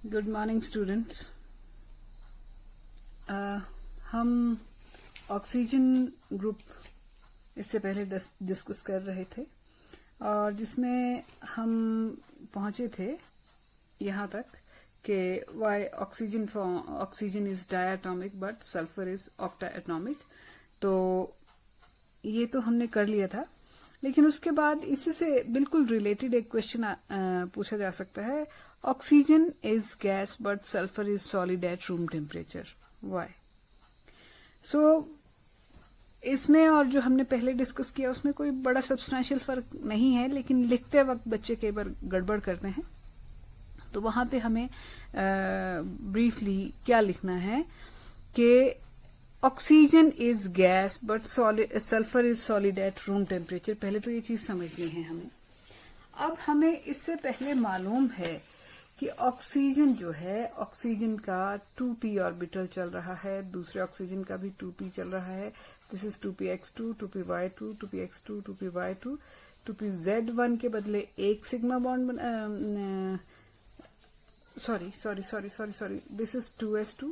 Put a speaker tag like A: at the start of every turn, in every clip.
A: Good morning students. हम oxygen group इससे पहले डिस्कस कर रहे थे और जिसमें हम पहुंचे थे यहाँ तक कि why oxygen is diatomic but sulphur is octatomic. तो ये तो हमने कर लिया था, लेकिन उसके बाद इसी से बिल्कुल रिलेटेड एक क्वेश्चन पूछा जा सकता है। Oxygen is gas but sulphur is solid at room temperature, why? So इसमें और जो हमने पहले डिस्कस किया उसमें कोई बड़ा सब्सटेंशियल फर्क नहीं है, लेकिन लिखते वक्त बच्चे कई बार गड़बड़ करते हैं। तो वहां पे हमें ब्रीफली क्या लिखना है कि oxygen is gas but sulphur is solid at room temperature. पहले तो ये चीज समझनी है हमें। अब हमें इससे पहले मालूम है कि ऑक्सीजन जो है, ऑक्सीजन का 2p ऑर्बिटल चल रहा है, दूसरे ऑक्सीजन का भी 2p चल रहा है। This is 2px2, 2py2, 2px2, 2py2, 2pz1 के बदले एक sigma bond sorry this is 2s2,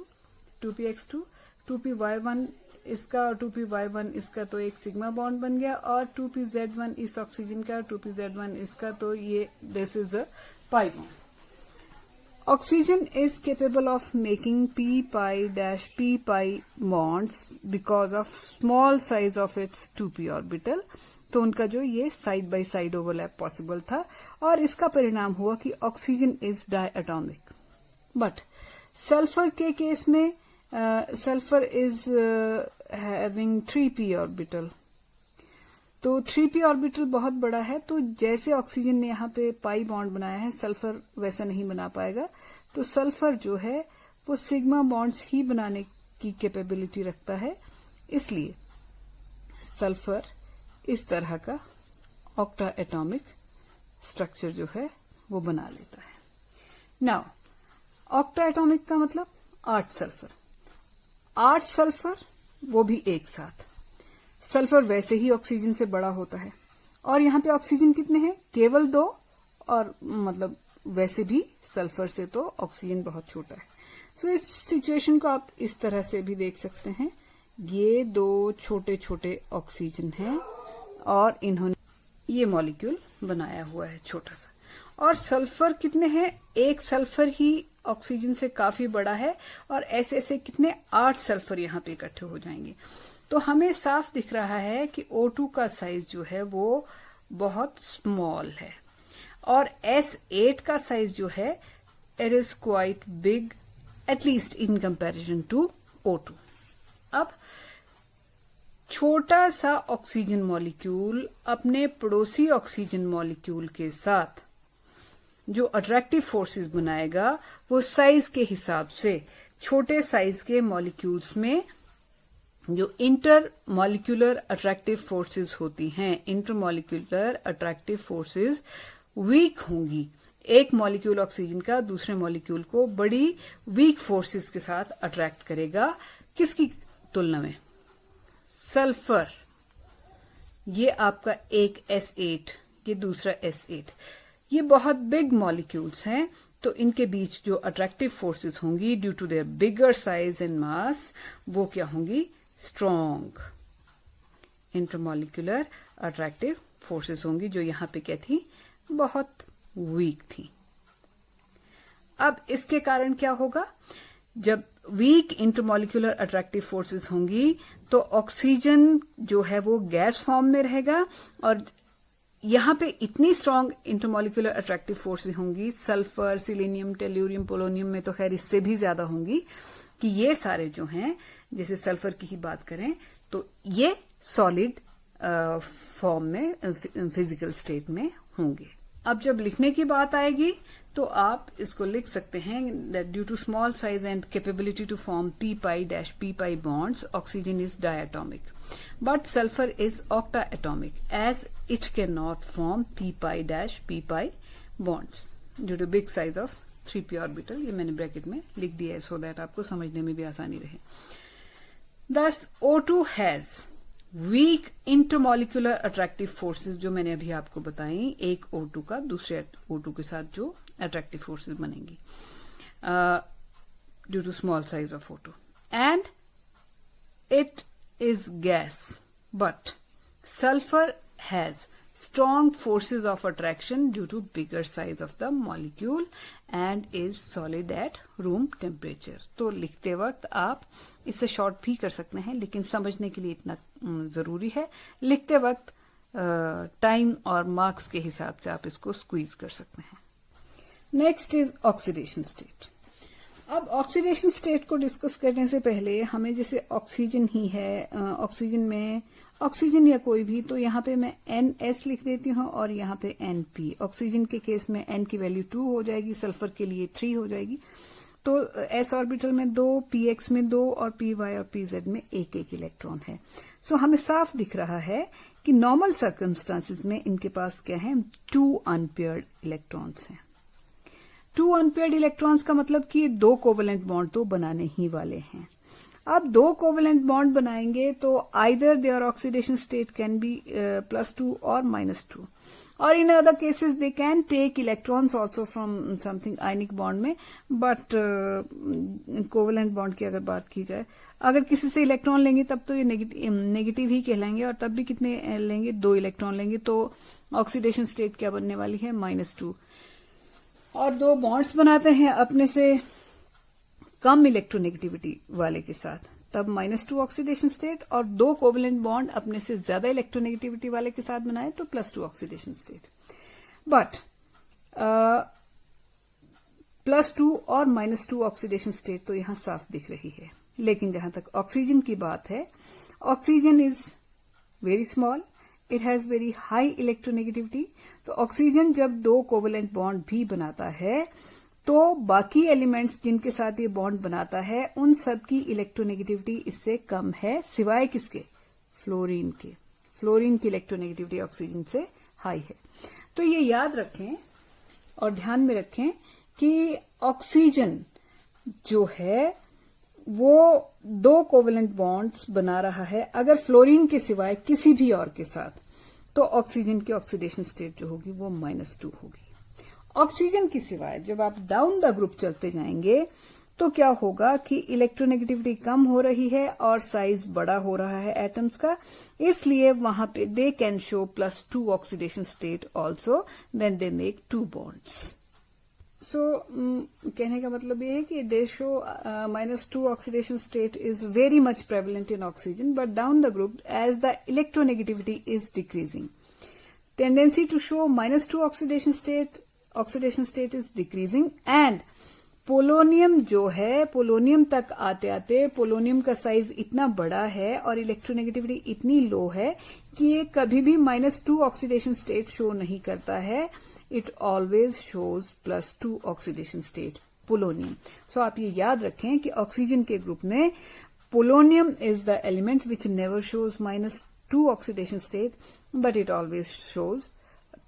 A: 2px2, 2py1 इसका और 2py1 इसका, तो एक सिग्मा बॉन्ड बन गया। और 2pz1 इस ऑक्सीजन का, 2pz1 इसका, तो ये this is a pi bond. Oxygen is capable of making p-pi bonds because of small size of its 2p orbital। तो उनका जो ये side by side overlap possible था और इसका परिणाम हुआ कि oxygen is diatomic. But sulphur के केस में sulphur is having 3p orbital. तो 3p ऑर्बिटल बहुत बड़ा है, तो जैसे ऑक्सीजन ने यहाँ पे पाई बॉन्ड बनाया है, सल्फर वैसा नहीं बना पाएगा। तो सल्फर जो है वो सिग्मा बॉन्ड्स ही बनाने की कैपेबिलिटी रखता है, इसलिए सल्फर इस तरह का ऑक्टा एटॉमिक स्ट्रक्चर जो है वो बना लेता है। नाउ ऑक्टा एटॉमिक का मतलब 8 सल्फर, 8 सल्फर वो भी एक साथ। सल्फर वैसे ही ऑक्सीजन से बड़ा होता है और यहाँ पे ऑक्सीजन कितने हैं? केवल 2, और मतलब वैसे भी सल्फर से तो ऑक्सीजन बहुत छोटा है। सो इस सिचुएशन को आप इस तरह से भी देख सकते हैं। ये 2 छोटे छोटे ऑक्सीजन हैं और इन्होंने ये मॉलिक्यूल बनाया हुआ है छोटा सा। और सल्फर कितने हैं? एक सल्फर ही ऑक्सीजन से काफी बड़ा है और ऐसे ऐसे कितने 8 सल्फर यहाँ पे इकट्ठे हो जाएंगे। तो हमें साफ दिख रहा है कि O2 का साइज जो है वो बहुत स्मॉल है और S8 का साइज जो है it is quite big, at least in comparison to O2। अब छोटा सा ऑक्सीजन मॉलिक्यूल अपने पड़ोसी ऑक्सीजन मॉलिक्यूल के साथ जो अट्रैक्टिव फोर्सेस बनाएगा वो साइज के हिसाब से छोटे साइज के मॉलिक्यूल्स में जो इंटर मॉलिक्यूलर अट्रैक्टिव फोर्सेस होती हैं, intermolecular attractive forces weak होंगी। एक मॉलिक्यूल ऑक्सीजन का दूसरे मॉलिक्यूल को बड़ी वीक फोर्सेस के साथ अट्रैक्ट करेगा। किसकी तुलना में? सल्फर, ये आपका एक S8, ये दूसरा S8, ये बहुत बिग मॉलिक्यूल्स हैं, तो इनके बीच जो अट्रैक्टिव फोर्सेस होंगी due to their bigger size and mass, वो क्या होंगी? स्ट्रॉन्ग इंटरमॉलिक्यूलर अट्रैक्टिव फोर्सेस होंगी, जो यहां पे क्या थी? बहुत वीक थी। अब इसके कारण क्या होगा? जब वीक इंटरमॉलिक्यूलर अट्रैक्टिव फोर्सेस होंगी तो ऑक्सीजन जो है वो गैस फॉर्म में रहेगा और यहां पे इतनी स्ट्रॉन्ग इंटरमॉलिक्यूलर अट्रैक्टिव फोर्सेस होंगी, सल्फर, सिलीनियम, टेल्यूरियम, पोलोनियम में तो खैर इससे भी ज्यादा होंगी, कि ये सारे जो हैं, जैसे सल्फर की ही बात करें तो ये सॉलिड फॉर्म में, फिजिकल स्टेट में होंगे। अब जब लिखने की बात आएगी तो आप इसको लिख सकते हैं that due to small size and capability to form p-pi bonds, oxygen is diatomic, but sulfur is octaatomic as it cannot form p-pi bonds due to big size of 3p orbital। ये मैंने bracket में लिख दिया है so that आपको समझने में भी आसानी रहे। Thus O2 has weak intermolecular attractive forces, जो मैंने अभी आपको बताई, एक O2 का दूसरे O2 के साथ जो अट्रैक्टिव फोर्सेस बनेंगी। due to small size of O2. And it is gas, but sulfur has strong forces of attraction due to bigger size of the molecule and is solid at room temperature. तो लिखते वक्त आप इसे short भी कर सकते हैं, लेकिन समझने के लिए इतना जरूरी है, लिखते वक्त टाइम और मार्क्स के हिसाब से आप इसको स्क्वीज कर सकते हैं. Next is oxidation state. अब ऑक्सीडेशन स्टेट को डिस्कस करने से पहले हमें, जैसे ऑक्सीजन ही है, ऑक्सीजन में ऑक्सीजन या कोई भी, तो यहाँ पे मैं NS लिख देती हूँ और यहाँ पे NP. ऑक्सीजन के केस में N की वैल्यू 2 हो जाएगी, सल्फर के लिए 3 हो जाएगी. तो S ऑर्बिटल में 2, PX में 2 और PY और PZ में एक एक इलेक्ट्रॉन है. सो हमें साफ दिख रहा है कि नॉर्मल सर्कमस्टांसिस में इनके पास क्या है, 2 अनपेयर्ड इलेक्ट्रॉन्स हैं. 2 अनपेयर्ड इलेक्ट्रॉन्स का मतलब कि 2 कोवेलेंट बॉन्ड तो बनाने ही वाले हैं. अब 2 कोवेलेंट बॉन्ड बनाएंगे तो either their oxidation state can be +2 और -2, और in other cases they can take electrons also from something ionic bond में. बट कोवेलेंट बॉन्ड की अगर बात की जाए, अगर किसी से इलेक्ट्रॉन लेंगे तब तो ये नेगेटिव ही कहलाएंगे, और तब भी कितने लेंगे, 2 इलेक्ट्रॉन लेंगे. तो ऑक्सीडेशन स्टेट क्या बनने वाली है, -2. और 2 बॉन्ड्स बनाते हैं अपने से कम इलेक्ट्रोनेगेटिविटी वाले के साथ, तब -2 ऑक्सीडेशन स्टेट, और 2 कोवेलेंट बॉन्ड अपने से ज्यादा इलेक्ट्रोनेगेटिविटी वाले के साथ बनाए तो +2 ऑक्सीडेशन स्टेट. बट +2 और -2 ऑक्सीडेशन स्टेट तो यहां साफ दिख रही है. लेकिन जहां तक ऑक्सीजन की बात है, oxygen is very small, it has very high electronegativity. तो ऑक्सीजन जब 2 कोवेलेंट बॉन्ड भी बनाता है तो बाकी एलिमेंट्स जिनके साथ ये बॉन्ड बनाता है उन सब की इलेक्ट्रोनेगेटिविटी इससे कम है, सिवाय किसके, फ्लोरीन के. फ्लोरीन की इलेक्ट्रोनेगेटिविटी ऑक्सीजन से हाई है. तो ये याद रखें और ध्यान में रखें कि ऑक्सीजन जो है वो 2 कोवेलेंट बॉन्ड्स बना रहा है अगर फ्लोरीन के सिवाय किसी भी और के साथ, तो ऑक्सीजन की ऑक्सीडेशन स्टेट जो होगी वो -2 होगी. ऑक्सीजन की सिवाय जब आप डाउन द ग्रुप चलते जाएंगे तो क्या होगा कि इलेक्ट्रोनेगेटिविटी कम हो रही है और साइज बड़ा हो रहा है एटम्स का, इसलिए वहां पे they can show +2 oxidation state also when they make 2 bonds. So कहने का मतलब ये है कि they show -2 oxidation state is very much prevalent in oxygen, but down the group as the electronegativity is decreasing, tendency to show -2 oxidation state is decreasing. And polonium जो है, polonium तक आते आते पोलोनियम का साइज इतना बड़ा है और इलेक्ट्रोनेगेटिविटी इतनी लो है कि ये कभी भी -2 ऑक्सीडेशन स्टेट शो नहीं करता है. It always shows +2 oxidation state polonium. So आप ये याद रखें कि ऑक्सीजन के ग्रुप में polonium is the element which never shows -2 oxidation state, but it always shows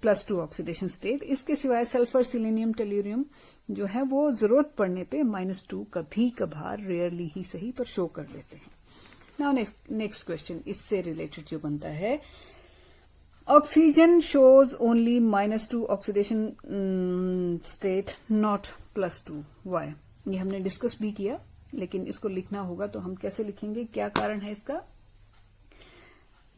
A: +2 oxidation state. इसके सिवाय सल्फर, सिलेनियम, टेल्यूरियम जो है वो जरूरत पड़ने पे -2 कभी कभार, रेयरली ही सही, पर शो कर देते हैं. नाउ नेक्स्ट क्वेश्चन इससे रिलेटेड जो बनता है, oxygen shows only -2 oxidation state not +2. Why? ये हमने डिस्कस भी किया, लेकिन इसको लिखना होगा तो हम कैसे लिखेंगे, क्या कारण है इसका?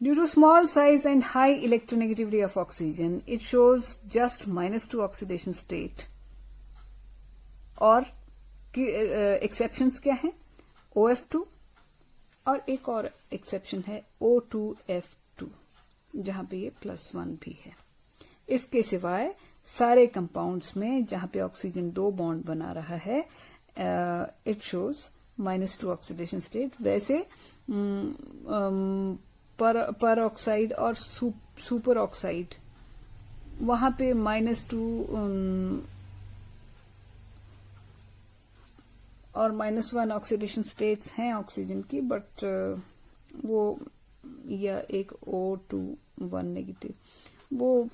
A: Due to small size and high electronegativity of oxygen, it shows just -2 oxidation state. और एक्सेप्शंस क्या हैं? OF2 और एक और एक्सेप्शन है O2F2, जहां पे ये +1 भी है. इसके सिवाय सारे कंपाउंड्स में जहां पे ऑक्सीजन 2 बॉन्ड बना रहा है, इट शोज -2 ऑक्सीडेशन स्टेट. वैसे पर ऑक्साइड और सुपर ऑक्साइड वहां पे -2 और -1 ऑक्सीडेशन स्टेट्स हैं ऑक्सीजन की, बट वो या एक O2 नेगेटिव वो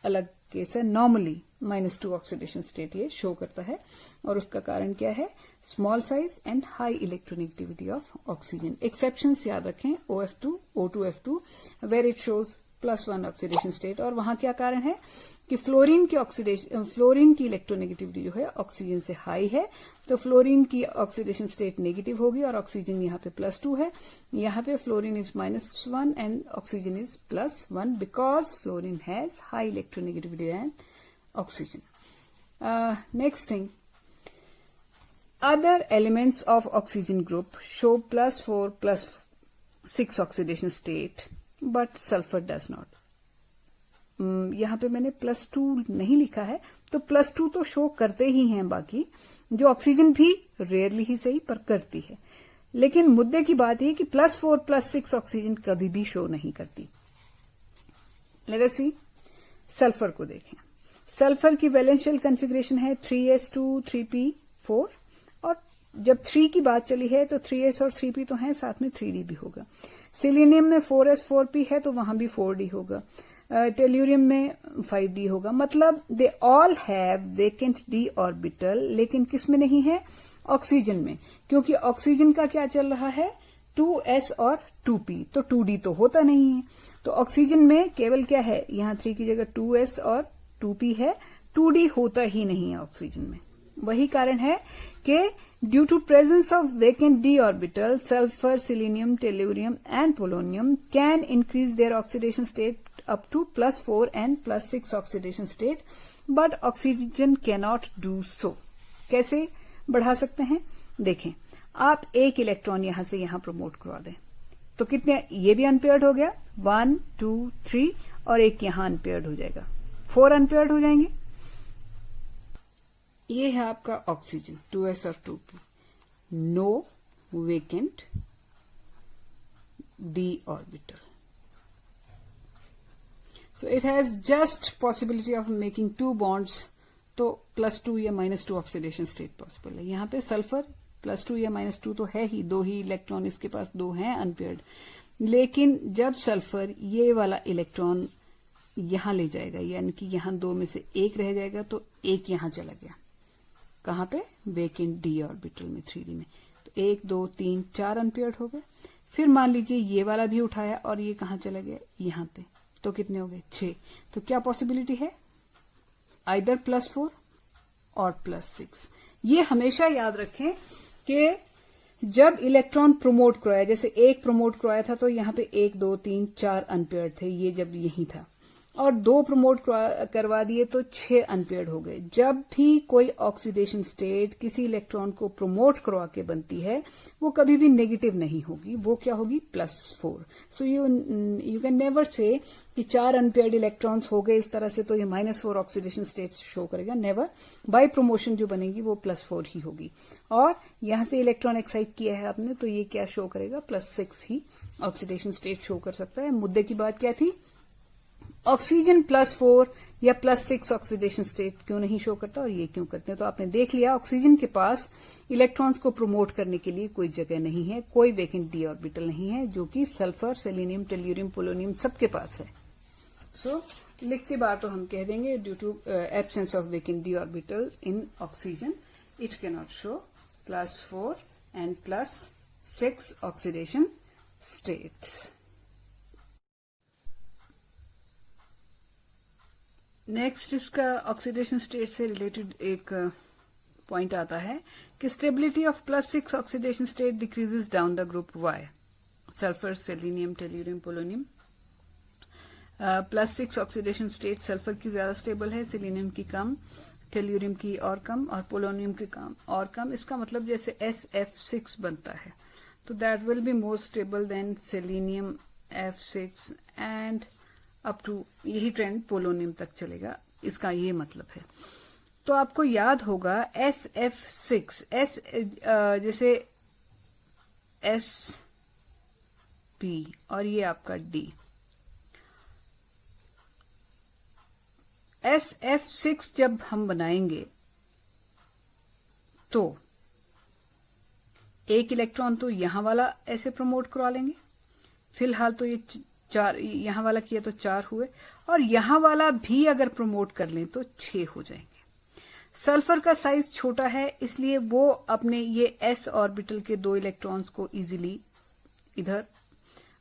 A: अलग केस है. नॉर्मली -2 ऑक्सीडेशन स्टेट ये शो करता है, और उसका कारण क्या है? Small size and high electronegativity of oxygen. Exceptions याद रखें, O2F2 where it shows +1 oxidation state. और वहां क्या कारण है? कि फ्लोरीन की इलेक्ट्रोनेगेटिविटी जो है ऑक्सीजन से हाई है, तो फ्लोरीन की ऑक्सीडेशन स्टेट नेगेटिव होगी और ऑक्सीजन यहाँ पे +2 है, यहाँ पे fluorine is -1 and oxygen is +1 because fluorine has high electronegativity and oxygen. Next thing, other elements of oxygen group show +4, +6 oxidation state, but sulfur does not. यहाँ पे मैंने +2 नहीं लिखा है, तो +2 तो शो करते ही हैं बाकी, जो ऑक्सीजन भी रेयरली ही सही पर करती है. लेकिन मुद्दे की बात यह कि +4, +6 ऑक्सीजन कभी भी शो नहीं करती. लेट अस सी सल्फर को देखें. सल्फर की वैलेंशियल कॉन्फ़िगरेशन है 3s2 3p4, और जब 3 की बात चली है तो 3s और 3p तो हैं, साथ में 3d भी होगा. सिलीनियम में 4s 4p है तो वहां भी 4d होगा. टेल्यूरियम में 5d होगा. मतलब they all have vacant d orbital, लेकिन किस में नहीं है? ऑक्सीजन में, क्योंकि ऑक्सीजन का क्या चल रहा है? 2s और 2p, तो 2d तो होता नहीं है. तो ऑक्सीजन में केवल क्या है? यहाँ 3 की जगह 2s और 2p है, 2d होता ही नहीं है ऑक्सीजन में. वही कारण है कि due to presence of vacant d orbital, sulphur, selenium, tellurium and polonium can increase their oxidation state up to +4 and +6 oxidation state, but oxygen cannot do so. कैसे बढ़ा सकते हैं? देखें, आप एक इलेक्ट्रॉन यहां से यहां प्रमोट करवा दें तो कितने, ये भी अनपेयर्ड हो गया, 1 2 3, और एक यहां अनपेयर्ड हो जाएगा, 4 अनपेयर्ड हो जाएंगे. ये है आपका ऑक्सीजन 2s और 2p, no vacant d orbital. So it has just possibility of making 2 bonds, तो +2 या -2 ऑक्सीडेशन स्टेट पॉसिबल है. यहाँ पे सल्फर +2 या -2 तो है ही, 2 ही इलेक्ट्रॉन इसके पास 2 हैं अनपेयर्ड. लेकिन जब सल्फर ये वाला इलेक्ट्रॉन यहां ले जाएगा, यानी कि यहां 2 में से एक रह जाएगा, तो एक यहां चला गया. कहां पे? वेकेंट डी ऑर्बिटल में, 3d में. तो 1 2 3 4 अनपेयर्ड हो गए. फिर मान लीजिए ये वाला भी उठाया और ये कहां चला गया? यहां पे. तो कितने हो गए? 6. तो क्या पॉसिबिलिटी है? आइदर +4 और +6. ये हमेशा याद रखें कि जब इलेक्ट्रॉन प्रमोट करवाया, जैसे एक प्रमोट करवाया था तो यहां पे 1 2 3 4 अनपेयर्ड थे, ये जब यही था, और 2 प्रमोट करवा दिए तो 6 अनपेयर्ड हो गए. जब भी कोई ऑक्सीडेशन स्टेट किसी इलेक्ट्रॉन को प्रमोट करवा के बनती है, वो कभी भी नेगेटिव नहीं होगी, वो क्या होगी? +4. So you can never say कि 4 अनपेयर्ड इलेक्ट्रॉन्स हो गए इस तरह से तो ये -4 ऑक्सीडेशन स्टेट शो करेगा. नेवर. बाय प्रमोशन जो बनेगी वो +4 ही होगी. और यहां से इलेक्ट्रॉन एक्साइट किया है आपने, तो ये क्या शो करेगा? +6 ही ऑक्सीडेशन स्टेट शो कर सकता है. मुद्दे की बात क्या थी? ऑक्सीजन +4 या +6 ऑक्सीडेशन स्टेट क्यों नहीं शो करता और ये क्यों करते हैं? तो आपने देख लिया, ऑक्सीजन के पास इलेक्ट्रॉन्स को प्रमोट करने के लिए कोई जगह नहीं है, कोई वेकेंट डी ऑर्बिटल नहीं है, जो कि सल्फर, सेलेनियम, टेल्यूरियम, पोलोनियम सबके पास है. सो लिखते बार तो हम कह देंगे due to absence of vacant d orbital in oxygen, it can not show +4 and +6 oxidation states. Next इसका ऑक्सीडेशन स्टेट से रिलेटेड एक पॉइंट आता है कि stability of +6 oxidation state decreases down the group Y. Sulphur, selenium, tellurium, polonium. +6 oxidation state sulphur की ज्यादा stable है, selenium की कम, टेल्यूरियम की और कम, और पोलोनियम की कम और कम. इसका मतलब जैसे SF6 बनता है तो that will be more stable than selenium F6 and up to, यही ट्रेंड पोलोनियम तक चलेगा. इसका ये मतलब है. तो आपको याद होगा SF6, जैसे SP और ये आपका D. SF6 जब हम बनाएंगे तो एक इलेक्ट्रॉन तो यहां वाला ऐसे प्रमोट करवा लेंगे, फिलहाल तो ये 4 यहां वाला किया तो 4 हुए, और यहां वाला भी अगर प्रमोट कर लें तो 6 हो जाएंगे. सल्फर का साइज छोटा है, इसलिए वो अपने ये s ऑर्बिटल के 2 इलेक्ट्रॉन्स को इजीली इधर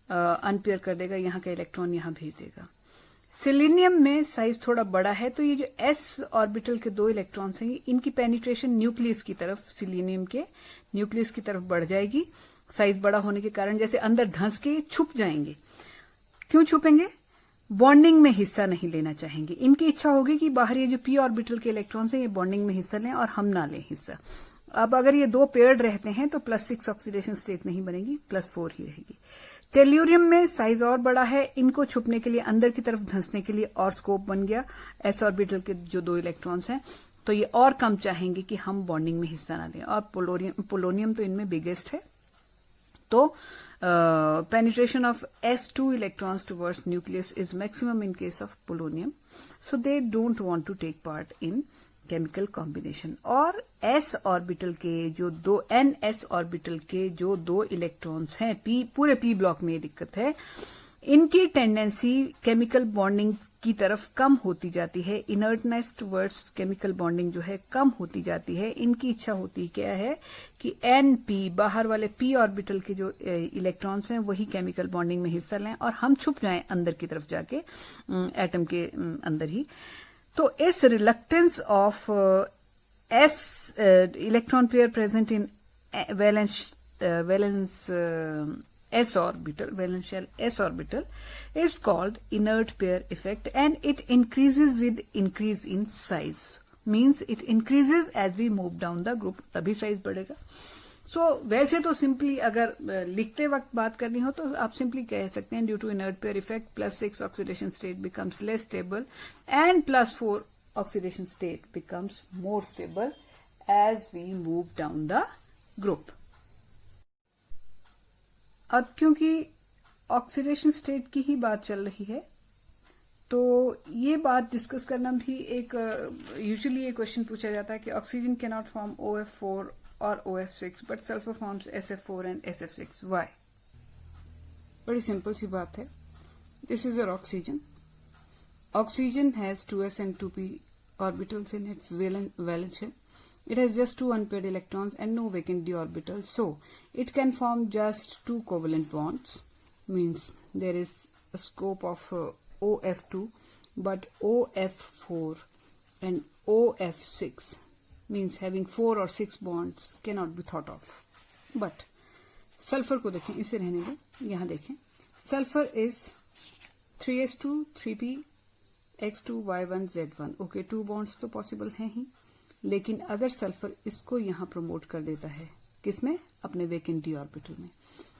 A: अनपेयर कर देगा, यहां का इलेक्ट्रॉन यहां भेज देगा. सेलेनियम में साइज थोड़ा बड़ा है, तो ये जो s ऑर्बिटल के 2 इलेक्ट्रॉन्स हैं, इनकी पेनिट्रेशन न्यूक्लियस की तरफ, सेलेनियम के न्यूक्लियस की तरफ बढ़ जाएगी। साइज बड़ा होने के कारण जैसे अंदर धंस के छुप जाएंगे। क्यों छुपेंगे? बॉन्डिंग में हिस्सा नहीं लेना चाहेंगे। इनकी इच्छा होगी कि बाहर ये जो p ऑर्बिटल के इलेक्ट्रॉन्स हैं, ये बॉन्डिंग में हिस्सा लें और हम ना लें हिस्सा। अब अगर ये 2 पेयर्ड रहते हैं तो +6 ऑक्सीडेशन स्टेट नहीं बनेगी, +4 ही रहेगी। टेल्यूरियम में साइज और बड़ा है, इनको छुपने के लिए, अंदर की तरफ धंसने के लिए और स्कोप बन गया। s ऑर्बिटल के जो 2 इलेक्ट्रॉन्स हैं, तो ये और कम चाहेंगे कि हम बॉन्डिंग में हिस्सा ना लें। और पोलोनियम तो इनमें बिगेस्ट है, तो penetration of s2 electrons towards nucleus is maximum in case of polonium, so they don't want to take part in chemical combination। और s ऑर्बिटल के जो 2 ns ऑर्बिटल के जो 2 इलेक्ट्रॉन्स हैं, p पूरे p ब्लॉक में ये दिक्कत है, इनकी टेंडेंसी केमिकल बॉन्डिंग की तरफ कम होती जाती है। इनर्टनेस टुवर्ड्स केमिकल बॉन्डिंग जो है कम होती जाती है। इनकी इच्छा होती क्या है कि np, बाहर वाले p ऑर्बिटल के जो इलेक्ट्रॉन्स हैं वही केमिकल बॉन्डिंग में हिस्सा लें और हम छुप जाएं अंदर की तरफ जाके एटम के अंदर ही। तो इस reluctance of s electron pair present in valence s orbital, valential s orbital, is called inert pair effect, and it increases with increase in size, means it increases as we move down the group, तभी size बढ़ेगा। वैसे तो simply अगर लिखते वक्त बात करनी हो तो आप सिंपली कह सकते हैं due to inert pair effect +6 oxidation state becomes less stable and +4 oxidation state becomes more stable as we move down the group. अब क्योंकि ऑक्सीडेशन स्टेट की ही बात चल रही है, तो ये बात डिस्कस करना भी एक यूजुअली ये क्वेश्चन पूछा जाता है कि oxygen can not form OF4 और OF6 but sulphur forms SF4 and SF6, why? बड़ी सिंपल सी बात है। This is your oxygen. Oxygen has 2s and 2p orbitals in its valence shell. It has just 2 unpaired electrons and no vacant d orbitals, so it can form just 2 covalent bonds, means there is a scope of OF2, but OF4 and OF6 means having 4 or 6 bonds cannot be thought of. But sulphur को देखें, इसे रहने दें, यहाँ देखें, sulphur is 3s2 3p x2 y1 z1, okay 2 bonds तो possible हैं ही, लेकिन अगर सल्फर इसको यहां प्रमोट कर देता है, किसमें? अपने वेकेंट डी ऑर्बिटल में,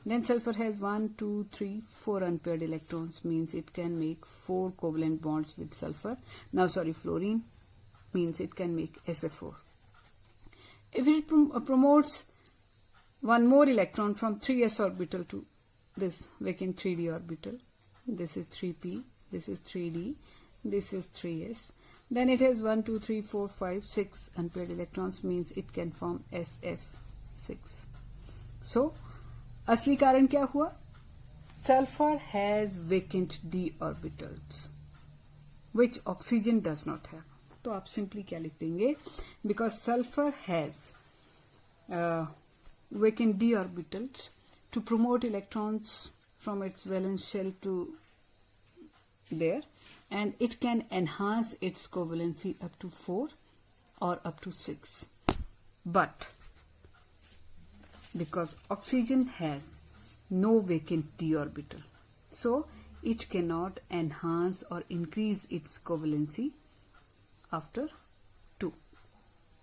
A: then sulphur has 1 2 3 4 unpaired electrons, means it can make 4 covalent bonds with sulphur. Now sorry, fluorine, means it can make SF4। इफ इट promotes one more electron from 3s orbital to this vacant 3d orbital, this is 3p, this is 3d, this is 3s, then it has 1 2 3 4 5 6 unpaired electrons, means it can form SF6। so असली कारण क्या हुआ? sulfur has vacant d orbitals which oxygen does not have। तो आप simply क्या लिख देंगे? because sulfur has vacant d orbitals to promote electrons from its valence shell to there, and it can enhance its covalency up to 4 or up to 6, but because oxygen has no vacant d orbital, so it cannot enhance or increase its covalency after